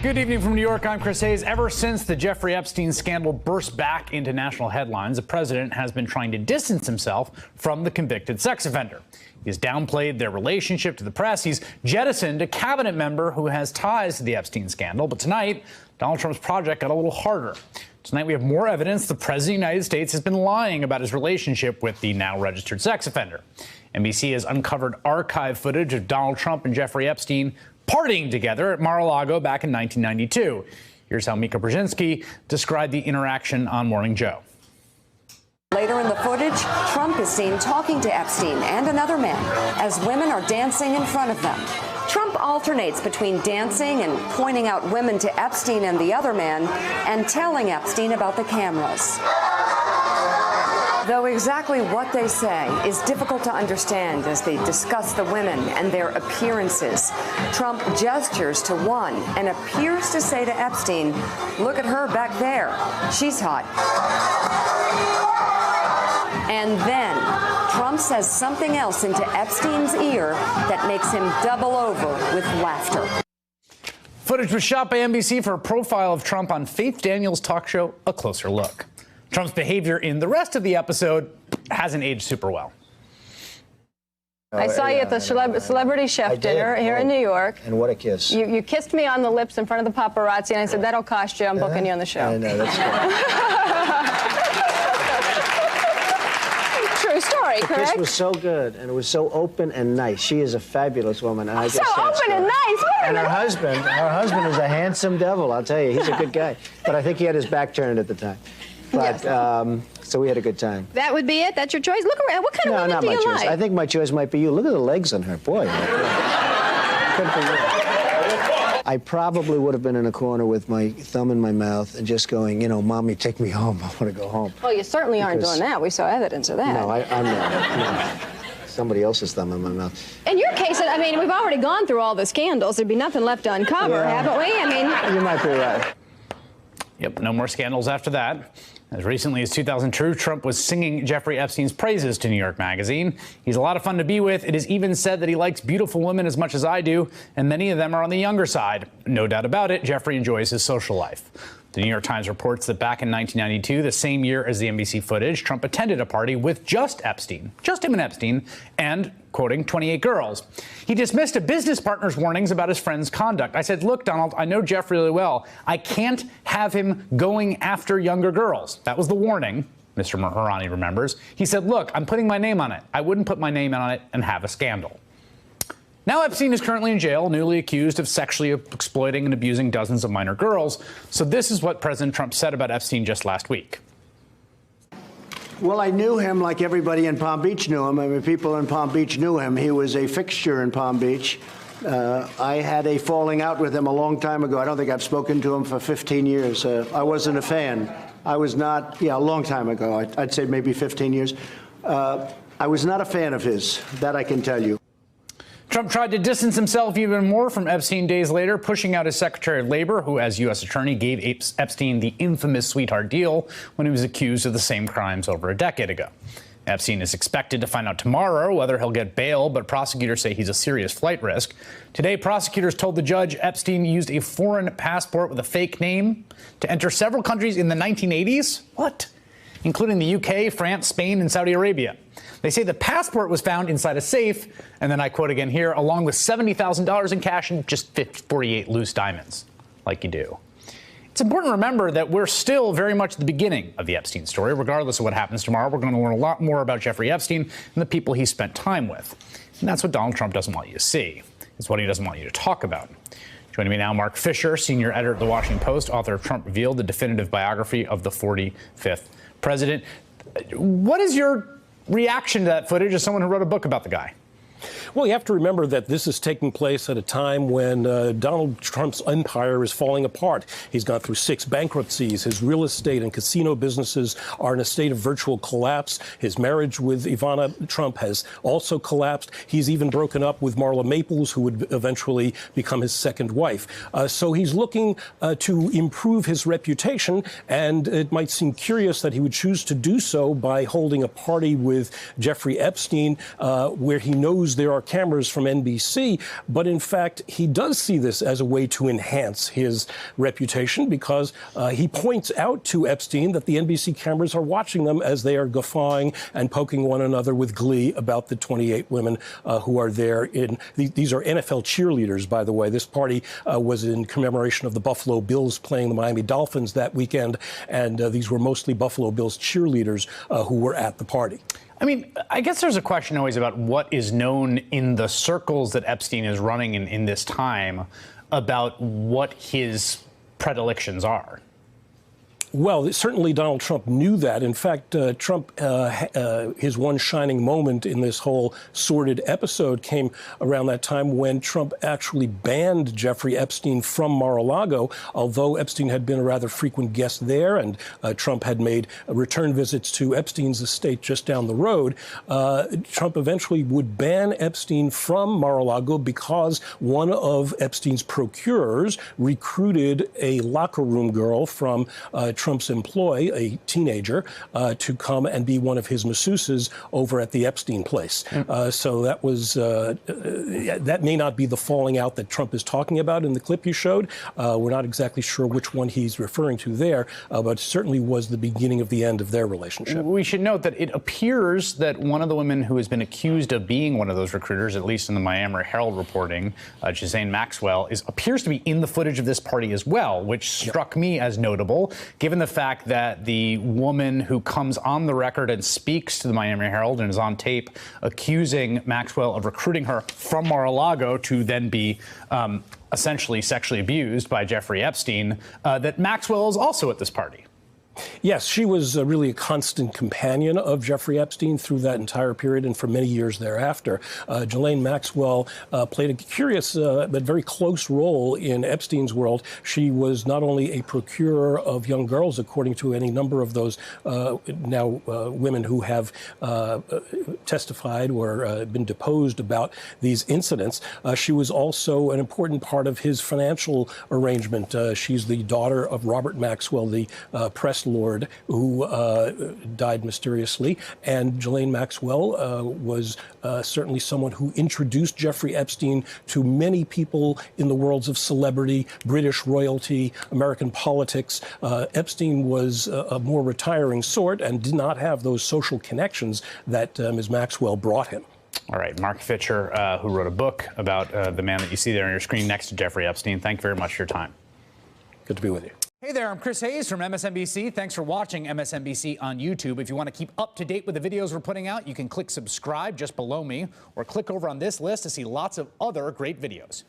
Good evening from New York. I'm Chris Hayes. Ever since the Jeffrey Epstein scandal burst back into national headlines, the president has been trying to distance himself from the convicted sex offender. He's downplayed their relationship to the press. He's jettisoned a cabinet member who has ties to the Epstein scandal. But tonight, Donald Trump's project got a little harder. Tonight, we have more evidence the president of the United States has been lying about his relationship with the now registered sex offender. NBC has uncovered archive footage of Donald Trump and Jeffrey Epstein partying together at Mar-a-Lago back in 1992. Here's how Mika Brzezinski described the interaction on Morning Joe. Later in the footage, Trump is seen talking to Epstein and another man as women are dancing in front of them. Trump alternates between dancing and pointing out women to Epstein and the other man and telling Epstein about the cameras. Though exactly what they say is difficult to understand as they discuss the women and their appearances. Trump gestures to one and appears to say to Epstein, "Look at her back there. She's hot." And then Trump says something else into Epstein's ear that makes him double over with laughter. Footage was shot by NBC for a profile of Trump on Faith Daniels' talk show, A Closer Look. Trump's behavior in the rest of the episode hasn't aged super well. I saw you at the celebrity chef dinner here in New York. And what a kiss. You kissed me on the lips in front of the paparazzi, and I said, that'll cost you. I'm booking you on the show. I know, that's good. True story, the correct? kiss was so good, and it was so open and nice. She is a fabulous woman. And I so open and nice. And her husband is a handsome devil, I'll tell you. He's a good guy. But I think he had his back turned at the time. But, yes. So we had a good time. That would be it? That's your choice? Look around. What kind of woman do you like? No, not my choice. I think my choice might be you. Look at the legs on her. Boy. I probably would have been in a corner with my thumb in my mouth and just going, you know, Mommy, take me home. I want to go home. Well, you certainly aren't doing that. We saw evidence of that. No, I'm not. No. Somebody else's thumb in my mouth. In your case, I mean, we've already gone through all the scandals. There'd be nothing left to uncover, haven't we? I mean... You might be right. Yep, no more scandals after that. As recently as 2002, Trump was singing Jeffrey Epstein's praises to New York Magazine. He's a lot of fun to be with. It is even said that he likes beautiful women as much as I do, and many of them are on the younger side. No doubt about it, Jeffrey enjoys his social life. The New York Times reports that back in 1992, the same year as the NBC footage, Trump attended a party with just Epstein, just him and Epstein, and, quoting, 28 girls. He dismissed a business partner's warnings about his friend's conduct. I said, look, Donald, I know Jeff really well. I can't have him going after younger girls. That was the warning, Mr. Maharani remembers. He said, look, I'm putting my name on it. I wouldn't put my name on it and have a scandal. Now Epstein is currently in jail, newly accused of sexually exploiting and abusing dozens of minor girls. So this is what President Trump said about Epstein just last week. Well, I knew him like everybody in Palm Beach knew him. I mean, people in Palm Beach knew him. He was a fixture in Palm Beach. I had a falling out with him a long time ago. I don't think I've spoken to him for 15 years. I wasn't a fan. I was not, a long time ago. I'd say maybe 15 years. I was not a fan of his, that I can tell you. Trump tried to distance himself even more from Epstein days later, pushing out his Secretary of Labor, who, as U.S. Attorney, gave Epstein the infamous sweetheart deal when he was accused of the same crimes over a decade ago. Epstein is expected to find out tomorrow whether he'll get bail, but prosecutors say he's a serious flight risk. Today, prosecutors told the judge Epstein used a foreign passport with a fake name to enter several countries in the 1980s. What? Including the UK, France, Spain, and Saudi Arabia. They say the passport was found inside a safe, and then I quote again here, along with $70,000 in cash and just 48 loose diamonds, like you do. It's important to remember that we're still very much at the beginning of the Epstein story. Regardless of what happens tomorrow, we're going to learn a lot more about Jeffrey Epstein and the people he spent time with. And that's what Donald Trump doesn't want you to see. It's what he doesn't want you to talk about. Joining me now, Mark Fisher, senior editor at The Washington Post, author of Trump Revealed, the definitive biography of the 45th president. What is your reaction to that footage as someone who wrote a book about the guy? Well, you have to remember that this is taking place at a time when Donald Trump's empire is falling apart. He's gone through 6 bankruptcies. His real estate and casino businesses are in a state of virtual collapse. His marriage with Ivana Trump has also collapsed. He's even broken up with Marla Maples, who would eventually become his second wife. So he's looking to improve his reputation, and it might seem curious that he would choose to do so by holding a party with Jeffrey Epstein, where he knows there are our cameras from NBC. But in fact, he does see this as a way to enhance his reputation because he points out to Epstein that the NBC cameras are watching them as they are guffawing and poking one another with glee about the 28 women who are there. These are NFL cheerleaders, by the way. This party was in commemoration of the Buffalo Bills playing the Miami Dolphins that weekend, and these were mostly Buffalo Bills cheerleaders who were at the party. I mean, I guess there's a question always about what is known in the circles that Epstein is running in this time about what his predilections are. Well, certainly Donald Trump knew that. In fact, Trump, his one shining moment in this whole sordid episode came around that time when Trump actually banned Jeffrey Epstein from Mar-a-Lago, although Epstein had been a rather frequent guest there and Trump had made return visits to Epstein's estate just down the road. Trump eventually would ban Epstein from Mar-a-Lago because one of Epstein's procurers recruited a locker room girl from Trump's employ, a teenager, to come and be one of his masseuses over at the Epstein place. So that was that may not be the falling out that Trump is talking about in the clip you showed. We're not exactly sure which one he's referring to there, but it certainly was the beginning of the end of their relationship. We should note that it appears that one of the women who has been accused of being one of those recruiters, at least in the Miami Herald reporting, Ghislaine Maxwell, appears to be in the footage of this party as well, which struck me as notable, given the fact that the woman who comes on the record and speaks to the Miami Herald and is on tape accusing Maxwell of recruiting her from Mar-a-Lago to then be essentially sexually abused by Jeffrey Epstein, that Maxwell is also at this party. Yes, she was really a constant companion of Jeffrey Epstein through that entire period and for many years thereafter. Ghislaine Maxwell played a curious but very close role in Epstein's world. She was not only a procurer of young girls, according to any number of those now women who have testified or been deposed about these incidents. She was also an important part of his financial arrangement. She's the daughter of Robert Maxwell, the press lord who died mysteriously. And Ghislaine Maxwell was certainly someone who introduced Jeffrey Epstein to many people in the worlds of celebrity, British royalty, American politics. Epstein was a more retiring sort and did not have those social connections that Ms. Maxwell brought him. All right, Mark Fisher, who wrote a book about the man that you see there on your screen next to Jeffrey Epstein. Thank you very much for your time. Good to be with you. Hey there, I'm Chris Hayes from MSNBC. Thanks for watching MSNBC on YouTube. If you want to keep up to date with the videos we're putting out, you can click subscribe just below me or click over on this list to see lots of other great videos.